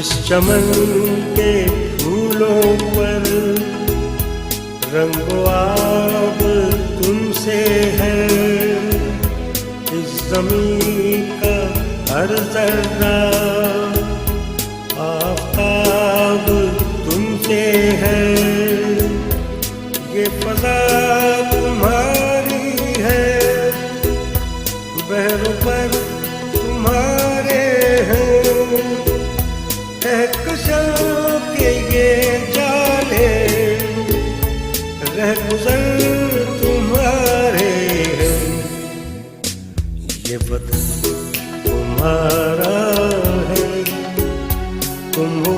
इस चमन के फूलों पर रंगो आब तुमसे है। इस ज़मीं का हर ज़र्रा आफ़ताब तुमसे है। ये फ़ज़ा तुम्हारी है, बहरों पर तुम्हारे हैं। कहकशां के ये जाले रहगुज़र तुम्हारे हैं। ये वतन तुम्हारा है, तुम हो